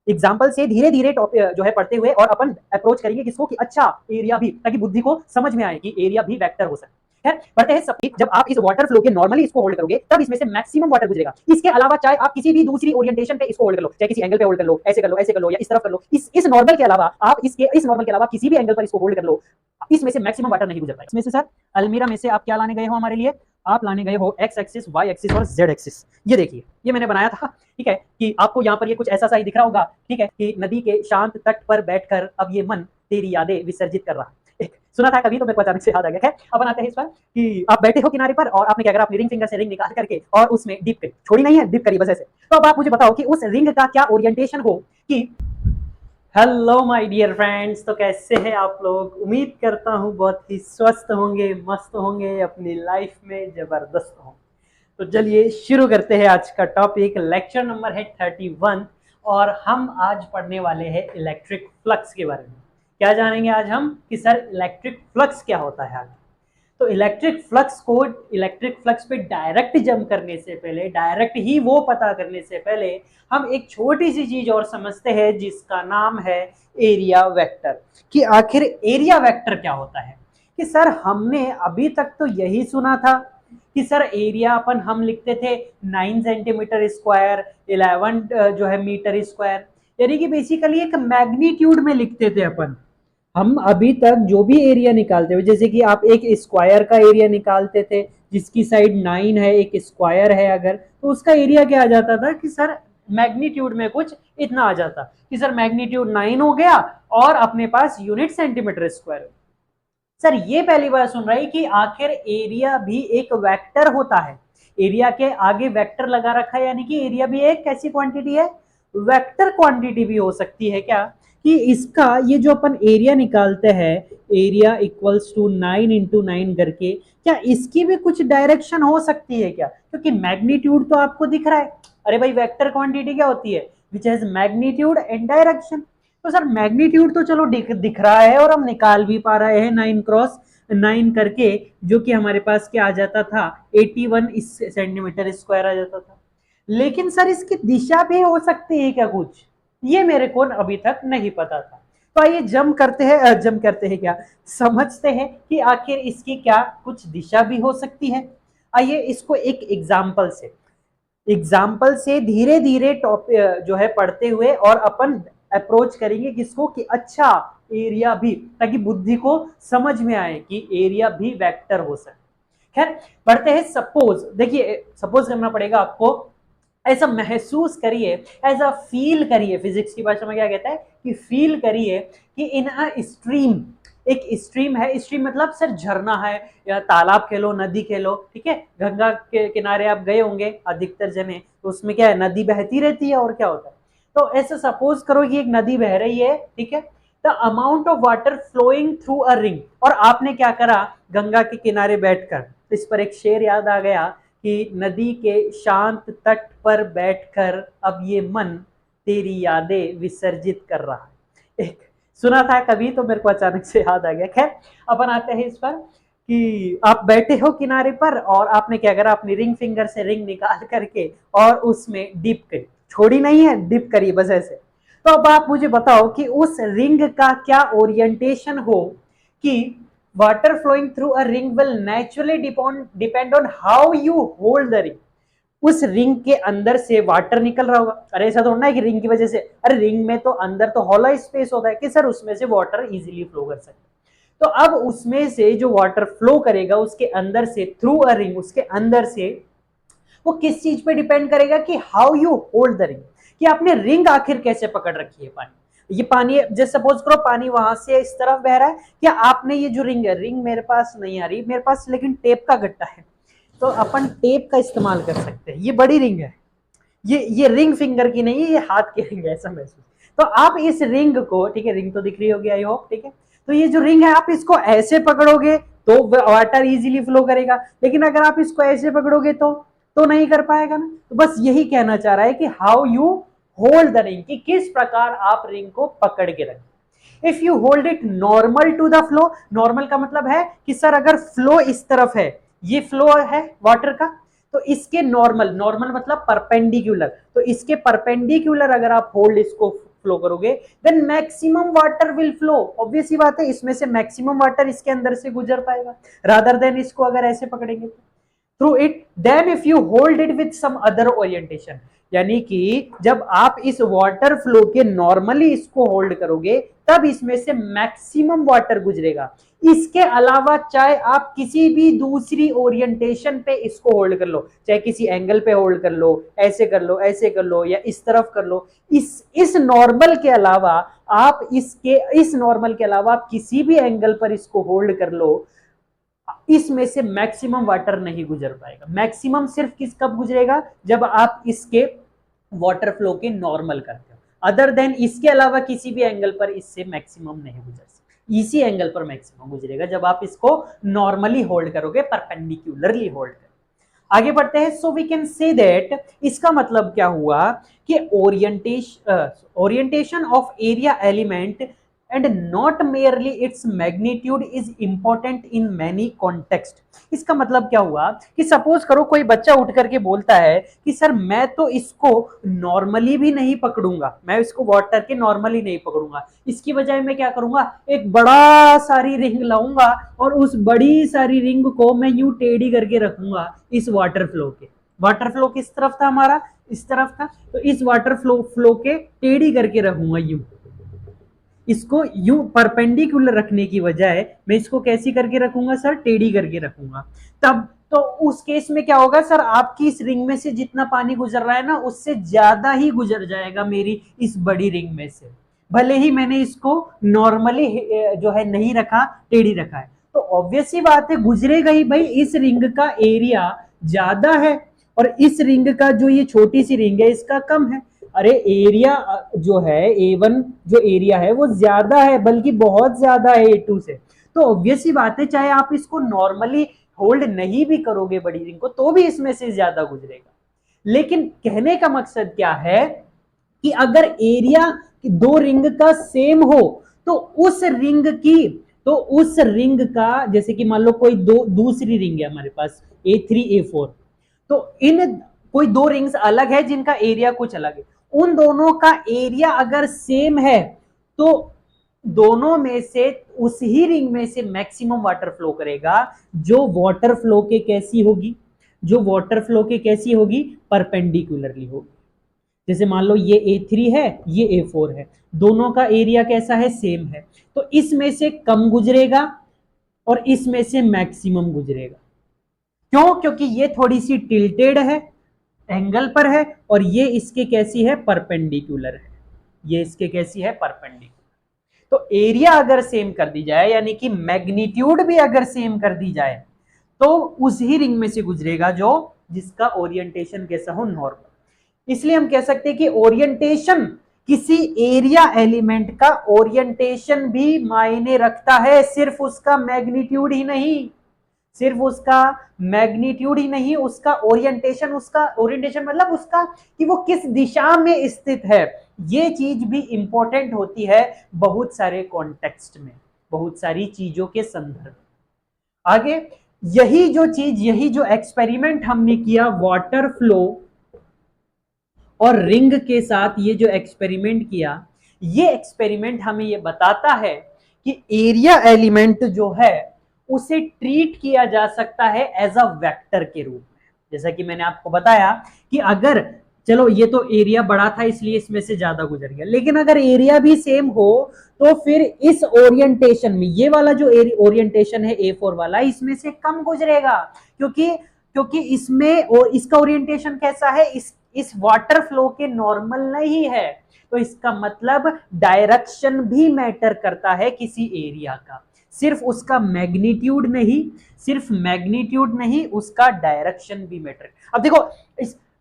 Example से धीरे धीरे जो है पढ़ते हुए और अपन अप्रोच करेंगे किसको कि अच्छा एरिया भी, ताकि बुद्धि को समझ में आए कि एरिया भी वेक्टर हो सकता है। पढ़ते हैं सब। जब आप इस वाटर फ्लो के नॉर्मली इसको होल्ड करोगे तब इसमें से मैक्सिमम वाटर गुजरेगा। इसके अलावा चाहे आप किसी भी दूसरी ओरिएंटेशन पे इसको होल्ड कर लो, चाहे किसी एंगल पे होल्ड कर लो, ऐसे कर लो, ऐसे कर लो, या इस तरफ कर लो, इस नॉर्मल के अलावा आप इस नॉर्मल के अलावा किसी भी एंगल पर इसको होल्ड कर लो, इसमें से मैक्सिमम वाटर नहीं गुजर पाएगा। इसमें से सर अलमीरा में से आप क्या लाने गए हो हमारे लिए? आप लाने गए हो एक्स एक्सिस, वाई एक्सिस और जेड एक्सिस। ये देखिए, ये मैंने बनाया था, ठीक है, कि आपको यहाँ पर ये कुछ ऐसा सा ही दिख रहा होगा, ठीक है, कि नदी के शांत तट पर बैठकर अब ये मन तेरी यादें विसर्जित कर रहा है। सुना था कभी, तो मेरे को अचानक से याद आ गया। खैर अब आते हैं इस पर कि आप बैठे हो किनारे पर और आपने क्या करा, अपनी रिंग फिंगर से रिंग निकाल करके और उसमें डिप करी, छोड़ी नहीं है, डिप करी बस ऐसे। तो अब आप मुझे बताओ कि उस रिंग का क्या ओरिएंटेशन हो कि हेलो माय डियर फ्रेंड्स, तो कैसे हैं आप लोग? उम्मीद करता हूँ बहुत ही स्वस्थ होंगे, मस्त होंगे, अपनी लाइफ में जबरदस्त होंगे। तो चलिए शुरू करते हैं आज का टॉपिक। लेक्चर नंबर है 31 और हम आज पढ़ने वाले हैं इलेक्ट्रिक फ्लक्स के बारे में। क्या जानेंगे आज हम कि सर इलेक्ट्रिक फ्लक्स क्या होता है आज। तो इलेक्ट्रिक फ्लक्स पे डायरेक्ट जंप करने से पहले, डायरेक्ट ही वो पता करने से पहले हम एक छोटी सी चीज और समझते हैं जिसका नाम है एरिया वेक्टर। कि आखिर एरिया वेक्टर क्या होता है? कि सर हमने अभी तक तो यही सुना था कि सर एरिया अपन हम लिखते थे 9 सेंटीमीटर स्क्वायर, 11 जो है मीटर स्क्वायर, यानी कि बेसिकली एक मैग्नीट्यूड में लिखते थे अपन। हम अभी तक जो भी एरिया निकालते हुए, जैसे कि आप एक स्क्वायर का एरिया निकालते थे जिसकी साइड 9 है, एक स्क्वायर है अगर, तो उसका एरिया क्या आ जाता था कि सर मैग्नीट्यूड में कुछ इतना आ जाता कि सर मैग्नीट्यूड 9 हो गया और अपने पास यूनिट सेंटीमीटर स्क्वायर। सर ये पहली बार सुन रही कि आखिर एरिया भी एक वेक्टर होता है। एरिया के आगे वेक्टर लगा रखा है, यानी कि एरिया भी एक कैसी क्वांटिटी है? वेक्टर क्वांटिटी भी हो सकती है क्या? कि इसका ये जो अपन एरिया निकालते हैं, एरिया इक्वल्स टू 9 इंटू 9 करके, क्या इसकी भी कुछ डायरेक्शन हो सकती है क्या? क्योंकि मैग्नीट्यूड तो आपको दिख रहा है। अरे भाई वेक्टर क्वांटिटी क्या होती है? Which has magnitude and direction. तो सर मैग्नीट्यूड तो चलो दिख रहा है और हम निकाल भी पा रहे हैं 9 क्रॉस 9 करके, जो कि हमारे पास क्या आ जाता था 81 सेंटीमीटर स्क्वायर आ जाता था। लेकिन सर इसकी दिशा भी हो सकती है क्या कुछ? ये मेरे को अभी तक नहीं पता था। तो आइए जम करते हैं क्या, समझते हैं कि आखिर इसकी क्या कुछ दिशा भी हो सकती है। आइए इसको एक एग्जाम्पल से धीरे धीरे टॉपिक जो है पढ़ते हुए और अपन अप्रोच करेंगे किसको कि अच्छा एरिया भी, ताकि बुद्धि को समझ में आए कि एरिया भी वेक्टर हो सकता है। खैर पढ़ते हैं। सपोज, देखिए सपोज करना पड़ेगा आपको। ऐसा महसूस करिए, ऐसा फील करिए, फिजिक्स की भाषा में क्या कहता है कि फील करिए कि इन अ स्ट्रीम, एक स्ट्रीम है, स्ट्रीम मतलब सर झरना है या तालाब कह लो, नदी कह लो, ठीक है। गंगा के किनारे आप गए होंगे अधिकतर जने, तो उसमें क्या है, नदी बहती रहती है और क्या होता है। तो ऐसे सपोज करो कि एक नदी बह रही है, ठीक है। The amount of water flowing through a ring, और आपने क्या करा, गंगा के किनारे बैठकर, इस पर एक शेर याद आ गया कि नदी के शांत तट पर बैठकर अब ये मन तेरी यादें विसर्जित कर रहा है। एक सुना था कभी, तो मेरे को अचानक से याद आ गया। खैर अपन आते हैं इस पर कि आप बैठे हो किनारे पर और आपने क्या करा, अपनी रिंग फिंगर से रिंग निकाल करके और उसमें डिप करी, छोड़ी नहीं है, डिप करी बस ऐसे। तो अब आप मुझे बताओ कि उस रिंग का क्या ओरिएंटेशन हो कि water flowing through a ring will naturally depend on how you hold the ring. उस रिंग के अंदर से वाटर निकल रहा होगा। अरे ऐसा थोड़ा ना है कि रिंग की वजह से, अरे रिंग में तो अंदर तो हॉलो स्पेस होता है कि सर उसमें से वाटर इजीली फ्लो कर सकते। तो अब उसमें से जो वाटर फ्लो करेगा उसके अंदर से थ्रू अ रिंग, उसके अंदर से वो किस चीज पे डिपेंड करेगा कि how you hold the ring, कि आपने रिंग आखिर कैसे पकड़ रखी है। पानी, ये पानी जैसे सपोज करो पानी वहां से इस तरफ बह रहा है, क्या आपने ये जो रिंग है, रिंग मेरे पास नहीं आ रही, मेरे पास लेकिन टेप का गट्टा है, तो अपन टेप का इस्तेमाल कर सकते हैं। ये बड़ी रिंग है, ये रिंग फिंगर की नहीं है, ये हाथ की रिंग है, ऐसा महसूस। तो आप इस रिंग को, ठीक है, रिंग तो दिख रही होगी आई होप, ठीक है। तो ये जो रिंग है आप इसको ऐसे पकड़ोगे तो वाटर इजीली फ्लो करेगा, लेकिन अगर आप इसको ऐसे पकड़ोगे तो नहीं कर पाएगा ना। तो बस यही कहना चाह रहा है कि how you hold the ring, कि किस प्रकार आप रिंग को पकड़ के रखें। If you hold it normal to the flow, normal का मतलब है कि सर अगर फ्लो इस तरफ है, ये फ्लो है वाटर का, तो इसके नॉर्मल, नॉर्मल मतलब परपेंडिकुलर, तो इसके परपेंडिकुलर अगर आप होल्ड इसको फ्लो करोगे then maximum water will flow. Obvious ही बात है, इसमें से मैक्सिमम वाटर इसके अंदर से गुजर पाएगा रादर देन इसको अगर ऐसे पकड़ेंगे through it. Then if you hold it with some other orientation, यानी कि जब आप इस वाटर फ्लो के नॉर्मली इसको होल्ड करोगे तब इसमें से मैक्सिमम वाटर गुजरेगा। इसके अलावा चाहे आप किसी भी दूसरी ओरिएंटेशन पे इसको होल्ड कर लो, चाहे किसी एंगल पे होल्ड कर लो, ऐसे कर लो, ऐसे कर लो, या इस तरफ कर लो, इस नॉर्मल के अलावा आप इस नॉर्मल के अलावा आप किसी भी एंगल पर इसको होल्ड कर लो, इसमें से मैक्सिमम वाटर नहीं गुजर पाएगा। मैक्सिमम सिर्फ कब गुजरेगा, जब आप इसके वाटर फ्लो के नॉर्मल करते हो। अदर देन इसके अलावा किसी भी एंगल पर इससे मैक्सिमम नहीं गुजर सकता। इसी एंगल पर मैक्सिमम गुजरेगा जब आप इसको नॉर्मली होल्ड करोगे, परपेंडिकुलरली होल्ड करोगे। आगे बढ़ते हैं। So we can say that, इसका मतलब क्या हुआ कि orientation of area element and not merely its magnitude is important in many context। इसका मतलब क्या हुआ कि सपोज करो कोई बच्चा उठ करके बोलता है कि सर मैं तो इसको नॉर्मली भी नहीं पकड़ूंगा, मैं इसको वाटर के नॉर्मली नहीं पकड़ूंगा, इसकी बजाय मैं क्या करूंगा, एक बड़ा सारी रिंग लाऊंगा और उस बड़ी सारी रिंग को मैं यूं टेढ़ी करके रखूंगा इस वाटर फ्लो के। वाटर फ्लो किस तरफ था हमारा, इस तरफ था, तो इस वाटर फ्लो के टेढ़ी करके रखूंगा यूं, इसको यूं परपेंडिकुलर रखने की बजाय मैं इसको कैसी करके रखूंगा सर, टेढ़ी करके रखूंगा। तब तो उस केस में क्या होगा सर, आपकी इस रिंग में से जितना पानी गुजर रहा है ना उससे ज्यादा ही गुजर जाएगा मेरी इस बड़ी रिंग में से, भले ही मैंने इसको नॉर्मली जो है नहीं रखा, टेढ़ी रखा है। तो ऑब्वियस ही बात है गुजरेगा ही भाई, इस रिंग का एरिया ज्यादा है और इस रिंग का जो ये छोटी सी रिंग है इसका कम है। अरे एरिया जो है A1 जो एरिया है वो ज्यादा है, बल्कि बहुत ज्यादा है A2 से। तो ऑब्वियस ही बात है चाहे आप इसको नॉर्मली होल्ड नहीं भी करोगे बड़ी रिंग को तो भी इसमें से ज्यादा गुजरेगा। लेकिन कहने का मकसद क्या है कि अगर एरिया दो रिंग का सेम हो तो उस रिंग का, जैसे कि मान लो कोई दूसरी रिंग है हमारे पास A3 A4, तो इन कोई दो रिंग्स अलग है जिनका एरिया कुछ अलग है, उन दोनों का एरिया अगर सेम है तो दोनों में से उस ही रिंग में से मैक्सिमम वाटर फ्लो करेगा, जो वाटर फ्लो के कैसी होगी, परपेंडिकुलरली होगी। जैसे मान लो ये A3 है, ये A4 है, दोनों का एरिया कैसा है, सेम है, तो इसमें से कम गुजरेगा और इसमें से मैक्सिमम गुजरेगा। क्यों? क्योंकि ये थोड़ी सी टिल्टेड है, एंगल पर है, और ये इसके कैसी है, परपेंडिकुलर है, ये इसके कैसी है, परपेंडिकुलर। तो एरिया अगर सेम कर दी जाए, यानी कि मैग्नीट्यूड भी अगर सेम कर दी जाए, तो उस ही रिंग में से गुजरेगा जो जिसका ओरिएंटेशन कैसा हो, नॉर्मल। इसलिए हम कह सकते हैं कि ओरिएंटेशन, किसी एरिया एलिमेंट का ओरिएंटेशन भी मायने रखता है, सिर्फ उसका मैग्नीट्यूड ही नहीं, उसका ओरिएंटेशन मतलब उसका कि वो किस दिशा में स्थित है, ये चीज भी इंपॉर्टेंट होती है बहुत सारे कॉन्टेक्स्ट में, बहुत सारी चीजों के संदर्भ। आगे यही जो एक्सपेरिमेंट हमने किया वाटर फ्लो और रिंग के साथ, ये जो एक्सपेरिमेंट किया, ये एक्सपेरिमेंट हमें ये बताता है कि एरिया एलिमेंट जो है उसे ट्रीट किया जा सकता है एज अ वेक्टर के रूप में। जैसा कि मैंने आपको बताया कि अगर चलो ये तो एरिया बड़ा था इसलिए इसमें से ज्यादा गुजर गया, लेकिन अगर एरिया भी सेम हो तो फिर इस ओरिएंटेशन में, ये वाला जो ओरिएंटेशन है A4 वाला, इसमें से कम गुजरेगा, क्योंकि इसमें और इसका ओरिएंटेशन कैसा है, इस वाटर फ्लो के नॉर्मल नहीं है। तो इसका मतलब डायरेक्शन भी मैटर करता है किसी एरिया का, सिर्फ उसका मैग्नीट्यूड नहीं, उसका डायरेक्शन भी मैटर। अब देखो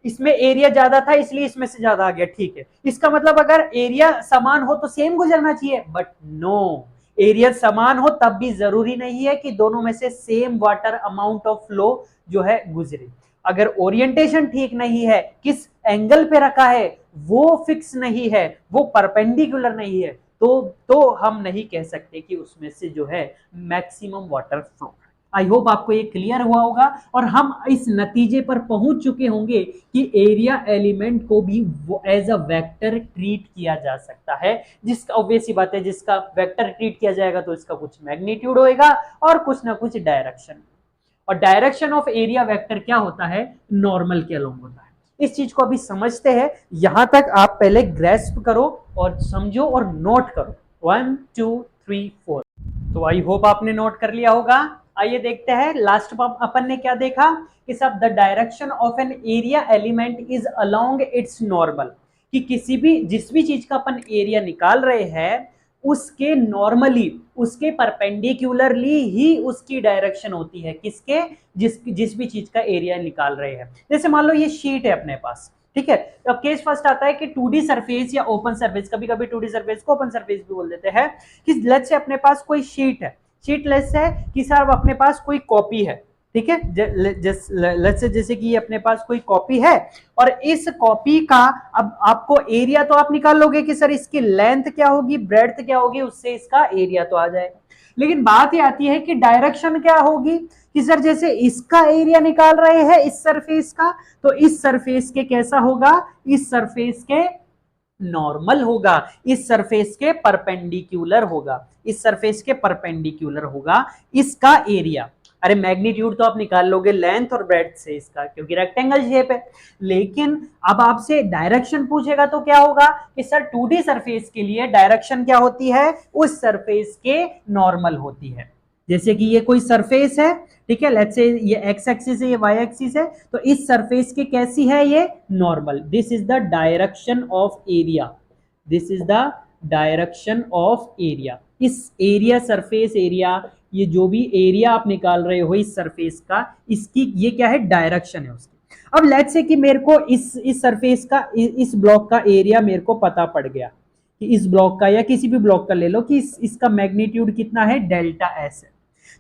इसमें एरिया ज्यादा था इसलिए इसमें से ज्यादा आ गया, ठीक है, इसका मतलब अगर एरिया समान हो तो सेम गुजरना चाहिए, बट नो, एरिया समान हो तब भी जरूरी नहीं है कि दोनों में से same water amount of flow जो है गुजरे। अगर ओरिएंटेशन ठीक नहीं है, किस एंगल पे रखा है वो फिक्स नहीं है, वो परपेंडिकुलर नहीं है, तो हम नहीं कह सकते कि उसमें से जो है maximum water flow. I hope आपको ये क्लियर हुआ होगा और हम इस नतीजे पर पहुंच चुके होंगे कि एरिया एलिमेंट को भी एज अ वेक्टर ट्रीट किया जा सकता है, जिसका ऑब्वियस सी बात है, जिसका वेक्टर ट्रीट किया जाएगा तो इसका कुछ मैग्नीट्यूड होएगा और कुछ ना कुछ डायरेक्शन, और डायरेक्शन ऑफ एरिया वेक्टर क्या होता है, नॉर्मल के अलोंग होता है। इस चीज को अभी समझते हैं, यहां तक आप पहले ग्रेस्प करो और समझो और नोट करो। 1 2 3 4। तो आई होप आपने नोट कर लिया होगा। आइए देखते हैं लास्ट अपन ने क्या देखा कि सब the direction of an area element is along it's normal, कि किसी भी जिस भी चीज का अपन एरिया निकाल रहे हैं उसके नॉर्मली, उसके परपेंडिकुलरली ही उसकी डायरेक्शन होती है, किसके, जिस भी चीज का एरिया निकाल रहे हैं। जैसे मान लो ये शीट है अपने पास, ठीक है। अब केस फर्स्ट आता है कि 2D सरफेस या ओपन सरफेस, कभी कभी 2D सरफेस को ओपन सरफेस भी बोल देते हैं, कि लेट्स से अपने पास कोई शीट है, शीट लेट्स है कि सर अपने पास कोई कॉपी है, ठीक है। लेट्स से जैसे कि ये अपने पास कोई कॉपी है और इस कॉपी का अब आपको एरिया तो आप निकाल लोगे कि सर इसकी लेंथ क्या होगी, ब्रेड्थ क्या होगी, उससे इसका एरिया तो आ जाएगा। लेकिन बात ये आती है कि डायरेक्शन क्या होगी, कि सर जैसे इसका एरिया निकाल रहे हैं इस सरफेस का, तो इस सरफेस के कैसा होगा, इस सरफेस के नॉर्मल होगा, इस सरफेस के परपेंडिकुलर होगा, इस सरफेस के परपेंडिकुलर होगा इसका एरिया। अरे मैग्नीट्यूड तो आप निकाल लोगे लेंथ और ब्रेड्थ से इसका, क्योंकि रेक्टेंगल शेप है। लेकिन अब आपसे डायरेक्शन पूछेगा तो क्या होगा कि सर 2D सरफेस के लिए डायरेक्शन क्या होती है, उस सरफेस के नॉर्मल होती है। जैसे कि ये कोई सरफेस है, ठीक है, लेट्स से ये एक्स एक्सिस है, ये वाई एक्सिस है, तो इस सरफेस की कैसी है, ये normal. This is the direction of area, this is the direction of area. इस एरिया, सरफेस एरिया, ये जो भी एरिया आप निकाल रहे हो इस सरफेस का, इसकी ये क्या है, डायरेक्शन है उसकी। अब लेट्स से कि मेरे को इस सरफेस का, इस ब्लॉक का एरिया मेरे को पता पड़ गया कि इस ब्लॉक का या किसी भी ब्लॉक का ले लो कि इसका मैग्नीट्यूड कितना है, डेल्टा एस है।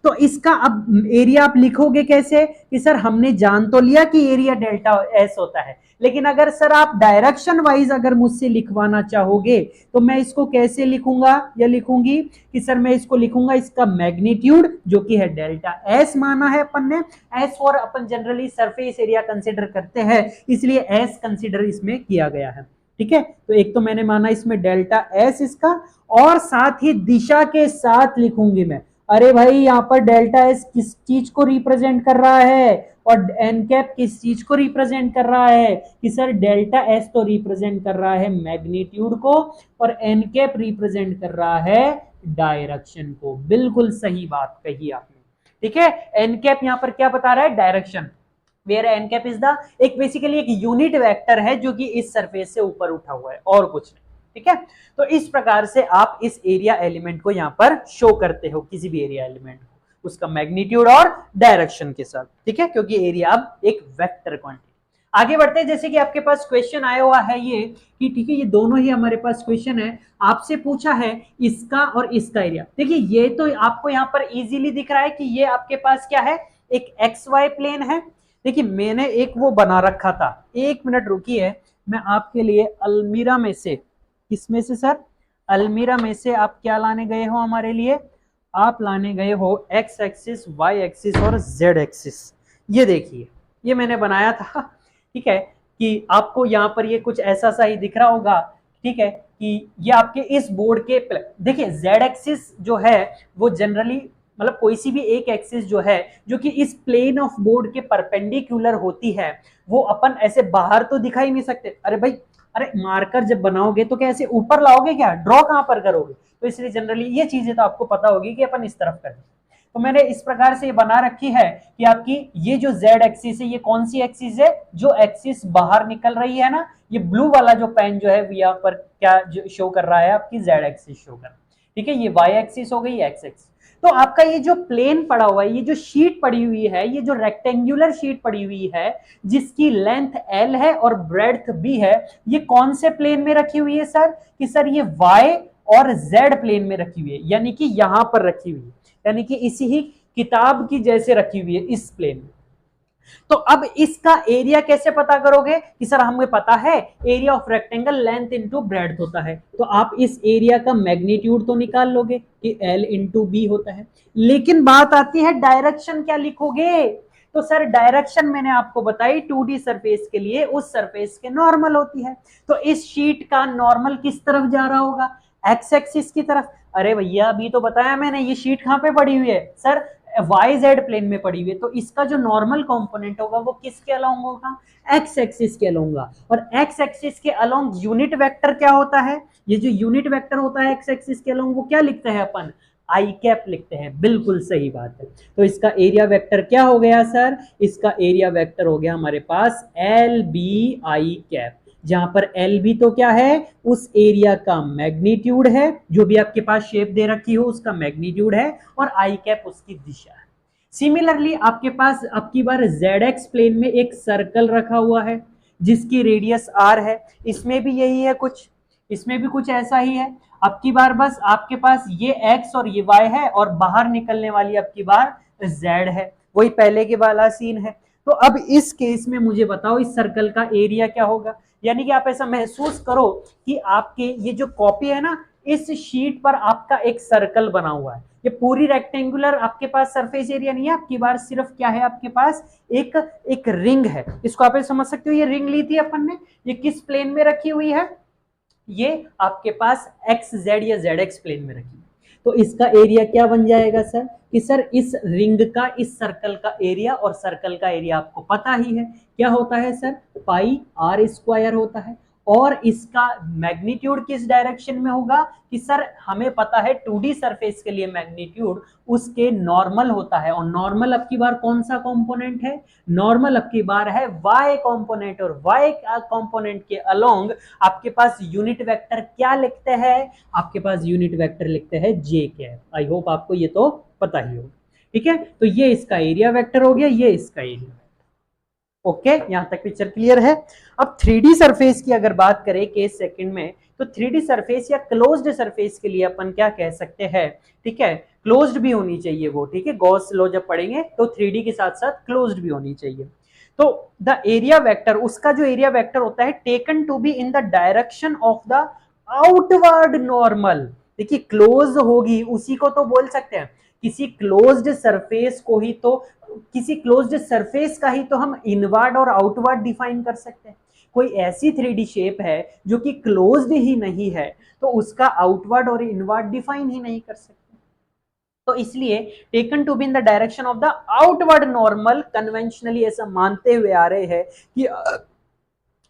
तो इसका अब एरिया आप लिखोगे कैसे कि सर हमने जान तो लिया कि एरिया डेल्टा एस होता है, लेकिन अगर सर आप डायरेक्शन वाइज अगर मुझसे लिखवाना चाहोगे तो मैं इसको कैसे लिखूंगा या लिखूंगी कि सर मैं इसको लिखूंगा इसका मैग्नीट्यूड जो कि है डेल्टा एस, माना है अपन ने एस, और अपन जनरली सरफेस एरिया कंसीडर करते हैं इसलिए एस कंसीडर इसमें किया गया है, ठीक है। तो एक तो मैंने माना इसमें डेल्टा एस इसका, और साथ ही दिशा के साथ लिखूंगी मैं। अरे भाई यहाँ पर डेल्टा एस किस चीज को रिप्रेजेंट कर रहा है और एन कैप किस चीज को रिप्रेजेंट कर रहा है, कि सर डेल्टा एस तो रिप्रेजेंट कर रहा है मैग्नीट्यूड को और एन कैप रिप्रेजेंट कर रहा है डायरेक्शन को। बिल्कुल सही बात कही आपने, ठीक है। एन कैप यहाँ पर क्या बता रहा है, direction, where n cap is the एक बेसिकली एक यूनिट वेक्टर है जो कि इस सरफेस से ऊपर उठा हुआ है और कुछ नहीं, ठीक है। तो इस प्रकार से आप इस एरिया एलिमेंट को यहां पर शो करते हो, किसी भी एरिया एलिमेंट को उसका मैग्नीट्यूड और डायरेक्शन के साथ, ठीक है, क्योंकि एरिया अब एक वेक्टर क्वांटिटी। आगे बढ़ते हैं, जैसे कि आपके पास क्वेश्चन आया हुआ है ये कि ठीक है, ये दोनों ही हमारे पास क्वेश्चन है, आपसे पूछा है इसका और इसका एरिया। देखिए ये तो आपको यहाँ पर इजीली दिख रहा है कि ये आपके पास क्या है, एक एक्स वाई प्लेन है। देखिए मैंने एक वो बना रखा था, एक मिनट रुकिए, मैं आपके लिए अलमीरा में से, किसमें से सर, अलमीरा में से आप क्या लाने गए हो हमारे लिए, आप लाने गए हो एक्स एक्सिस, वाई एक्सिस और जेड एक्सिस। ये देखिए ये मैंने बनाया था, ठीक है, कि आपको यहाँ पर ये कुछ ऐसा सा ही दिख रहा होगा, ठीक है, कि ये आपके इस बोर्ड के, देखिए जेड एक्सिस जो है वो जनरली मतलब कोई सी भी एक एक्सिस जो है जो कि इस प्लेन ऑफ बोर्ड के परपेंडिकुलर होती है, वो अपन ऐसे बाहर तो दिखाई नहीं सकते। अरे भाई, अरे मार्कर जब बनाओगे तो क्या ऐसे ऊपर लाओगे, क्या ड्रॉ कहां पर करोगे, तो इसलिए जनरली ये चीजें तो आपको पता होगी कि अपन इस तरफ करें। तो मैंने इस प्रकार से ये बना रखी है कि आपकी ये जो जेड एक्सिस है, ये कौन सी एक्सिस है, जो एक्सिस बाहर निकल रही है ना, ये ब्लू वाला जो पेन जो है यहाँ पर क्या शो कर रहा है, आपकी जेड एक्सिस शो कर रहा है, ठीक है। ये वाई एक्सिस हो गई, एक्स एक्सिस। तो आपका ये जो प्लेन पड़ा हुआ है, ये जो शीट पड़ी हुई है, ये जो रेक्टेंगुलर शीट पड़ी हुई है जिसकी लेंथ एल है और ब्रेड्थ बी है, ये कौन से प्लेन में रखी हुई है सर, कि सर ये वाई और जेड प्लेन में रखी हुई है, यानी कि यहां पर रखी हुई है, यानी कि इसी ही किताब की जैसे रखी हुई है इस प्लेन में। तो अब इसका एरिया कैसे पता करोगे कि सर हमें पता है area of rectangle length into breadth होता है, तो आप इस एरिया का मैग्नीट्यूड तो निकाल लोगे कि L इंटू बी होता है। लेकिन बात आती है डायरेक्शन क्या लिखोगे, तो सर डायरेक्शन मैंने आपको बताई 2D सरफेस के लिए उस सरफेस के नॉर्मल होती है, तो इस शीट का नॉर्मल किस तरफ जा रहा होगा, एक्स एक्सिस की तरफ। अरे भैया अभी तो बताया मैंने ये शीट कहां पे पड़ी हुई है सर, वाई जेड प्लेन में पड़ी हुई है, तो इसका जो नॉर्मल कंपोनेंट होगा वो किसके अलोंग होगा, एक्स एक्सिस के अलोंग। और एक्स एक्सिस के अलोंग यूनिट वेक्टर क्या होता है, ये जो यूनिट वेक्टर होता है एक्स एक्सिस के अलोंग वो क्या लिखते हैं अपन, आई कैप लिखते हैं, बिल्कुल सही बात है। तो इसका एरिया वेक्टर क्या हो गया सर, इसका एरिया वेक्टर हो गया हमारे पास एल बी आई कैप, जहां पर एल बी तो क्या है, उस एरिया का मैग्नीट्यूड है, जो भी आपके पास शेप दे रखी हो उसका मैग्नीट्यूड है, और आई कैप उसकी दिशा है। सिमिलरली आपके पास अब की बार जेड एक्स प्लेन में एक सर्कल रखा हुआ है जिसकी रेडियस आर है, इसमें भी यही है कुछ, इसमें भी कुछ ऐसा ही है। अब की बार बस आपके पास ये एक्स और ये वाई है और बाहर निकलने वाली अब की बार जेड है, वही पहले के वाला सीन है। तो अब इस केस में मुझे बताओ इस सर्कल का एरिया क्या होगा, यानी कि आप ऐसा महसूस करो कि आपके ये जो कॉपी है ना, इस शीट पर आपका एक सर्कल बना हुआ है, ये पूरी रेक्टेंगुलर आपके पास सरफेस एरिया नहीं है, आपकी बार सिर्फ क्या है, आपके पास एक एक रिंग है, इसको आप समझ सकते हो, ये रिंग ली थी अपन ने, ये किस प्लेन में रखी हुई है, ये आपके पास एक्स जेड या जेड एक्स प्लेन में रखी है। तो इसका एरिया क्या बन जाएगा सर, कि सर इस रिंग का इस सर्कल का एरिया, और सर्कल का एरिया आपको पता ही है क्या होता है सर, पाई आर स्क्वायर होता है। और इसका मैग्नीट्यूड किस डायरेक्शन में होगा, कि सर हमें पता है 2D सरफेस के लिए मैग्नीट्यूड उसके नॉर्मल होता है, और नॉर्मल अब की बार कौन सा कंपोनेंट है, नॉर्मल अब की बार है y कंपोनेंट, और y कंपोनेंट के अलोंग आपके पास यूनिट वेक्टर क्या लिखते हैं, आपके पास यूनिट वेक्टर लिखते हैं जे कैप। आई होप आपको ये तो पता ही होगा, ठीक है। तो ये इसका एरिया वेक्टर हो गया, ये इसका एरिया, ओके यहां तक पिक्चर क्लियर है। अब 3D सरफेस की अगर बात करें केस सेकंड में, तो 3D सरफेस या क्लोज्ड सरफेस के लिए अपन क्या कह सकते हैं, ठीक है, क्लोज्ड भी होनी चाहिए वो, ठीक है, गॉस लॉ जब पढ़ेंगे तो 3D के साथ साथ क्लोज्ड भी होनी चाहिए। तो द एरिया वेक्टर, उसका जो एरिया वेक्टर होता है taken to be in the direction of the outward normal, देखिए क्लोज होगी उसी को तो बोल सकते हैं, किसी क्लोज्ड सरफेस को ही तो, किसी क्लोज्ड सरफेस का ही तो हम इनवर्ड और आउटवर्ड डिफाइन कर सकते हैं। कोई ऐसी 3D शेप है जो कि क्लोज्ड ही नहीं है तो उसका आउटवर्ड और इनवर्ड डिफाइन ही नहीं कर सकते। तो इसलिए taken to be in the direction of the outward normal, conventionally ऐसा मानते हुए आ रहे हैं कि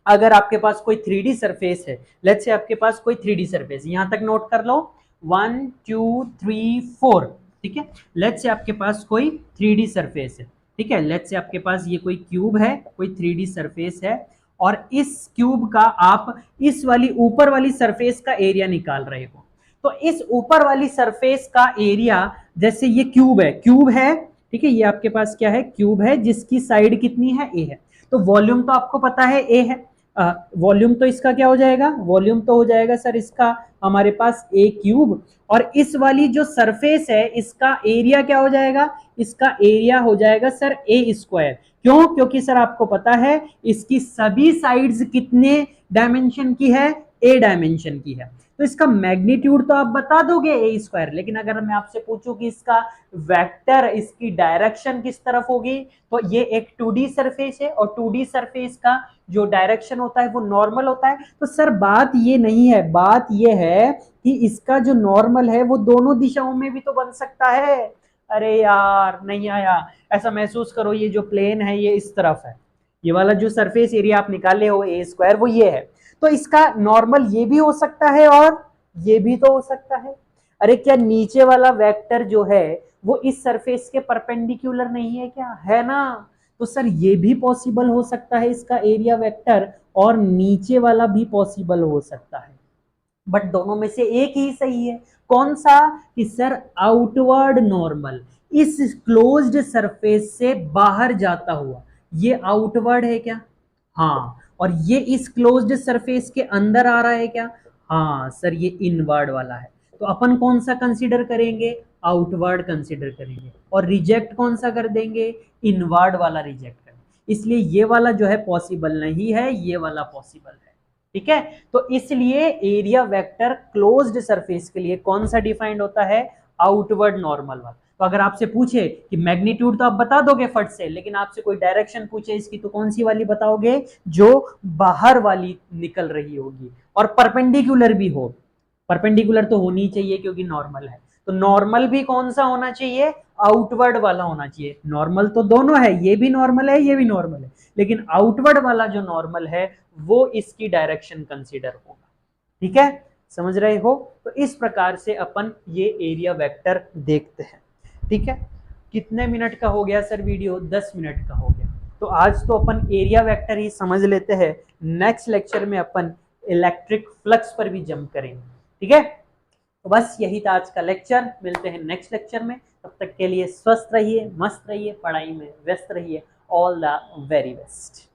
अगर आपके पास कोई 3D सरफेस है, लेट्स से आपके पास कोई 3D सरफेस, यहां तक नोट कर लो 1 2 3 4, ठीक है, लेट्स से आपके पास कोई 3D सरफेस है, ठीक है, लेट्स से आपके पास ये कोई क्यूब है, कोई 3D सरफेस है, और इस क्यूब का आप इस वाली ऊपर वाली सरफेस का एरिया निकाल रहे हो। तो इस ऊपर वाली सरफेस का एरिया, जैसे ये क्यूब है, क्यूब है, ठीक है, ये आपके पास क्या है, क्यूब है जिसकी साइड कितनी है, ए है, तो वॉल्यूम तो आपको पता है ए है, वॉल्यूम तो इसका क्या हो जाएगा, वॉल्यूम तो हो जाएगा सर इसका हमारे पास ए क्यूब, और इस वाली जो सरफेस है इसका एरिया क्या हो जाएगा, इसका एरिया हो जाएगा सर ए स्क्वायर। क्यों, क्योंकि सर आपको पता है इसकी सभी साइड्स कितने डायमेंशन की है, ए डायमेंशन की है, तो इसका मैग्नीट्यूड तो आप बता दोगे ए स्क्वायर, लेकिन अगर मैं आपसे पूछूं कि इसका वेक्टर, इसकी डायरेक्शन किस तरफ होगी, तो ये एक 2D सरफेस है और 2D सरफेस का जो डायरेक्शन होता है वो नॉर्मल होता है। तो सर बात ये नहीं है, बात ये है कि इसका जो नॉर्मल है वो दोनों दिशाओं में भी तो बन सकता है। अरे यार नहीं आया, ऐसा महसूस करो ये जो प्लेन है ये इस तरफ है, ये वाला जो सरफेस एरिया आप निकाले हो ए स्क्वायर वो ये है, तो इसका नॉर्मल ये भी हो सकता है और ये भी तो हो सकता है। अरे क्या नीचे वाला वेक्टर जो है वो इस सरफेस के परपेंडिकुलर नहीं है क्या, है ना, तो सर ये भी पॉसिबल हो सकता है इसका एरिया वेक्टर, और नीचे वाला भी पॉसिबल हो सकता है, बट दोनों में से एक ही सही है। कौन सा, कि सर आउटवर्ड नॉर्मल, इस क्लोज्ड सरफेस से बाहर जाता हुआ, ये आउटवर्ड है क्या, हाँ, और ये इस क्लोज्ड सरफेस के अंदर आ रहा है क्या, हाँ सर ये इनवर्ड वाला है। तो अपन कौन सा कंसीडर करेंगे, आउटवर्ड कंसीडर करेंगे, और रिजेक्ट कौन सा कर देंगे, इनवर्ड वाला रिजेक्ट करेंगे। इसलिए ये वाला जो है पॉसिबल नहीं है, ये वाला पॉसिबल है। ठीक है, तो इसलिए एरिया वेक्टर क्लोज्ड सरफेस के लिए कौन सा डिफाइंड होता है, आउटवर्ड नॉर्मल वाला। तो अगर आपसे पूछे कि मैग्नीट्यूड तो आप बता दोगे फट से, लेकिन आपसे कोई डायरेक्शन पूछे इसकी तो कौन सी वाली बताओगे, जो बाहर वाली निकल रही होगी और परपेंडिकुलर भी हो। परपेंडिकुलर तो होनी चाहिए क्योंकि नॉर्मल है, तो नॉर्मल भी कौन सा होना चाहिए, आउटवर्ड वाला होना चाहिए। नॉर्मल तो दोनों है, ये भी नॉर्मल है ये भी नॉर्मल है, लेकिन आउटवर्ड वाला जो नॉर्मल है वो इसकी डायरेक्शन कंसीडर होगा। ठीक है, समझ रहे हो। तो इस प्रकार से अपन ये एरिया वेक्टर देखते हैं। ठीक है, कितने मिनट का हो गया सर वीडियो, 10 मिनट का हो गया। तो आज तो अपन एरिया वेक्टर ही समझ लेते हैं, नेक्स्ट लेक्चर में अपन इलेक्ट्रिक फ्लक्स पर भी जंप करेंगे। ठीक है, तो बस यही था आज का लेक्चर, मिलते हैं नेक्स्ट लेक्चर में। तब तक के लिए स्वस्थ रहिए, मस्त रहिए, पढ़ाई में व्यस्त रहिए। All the very best.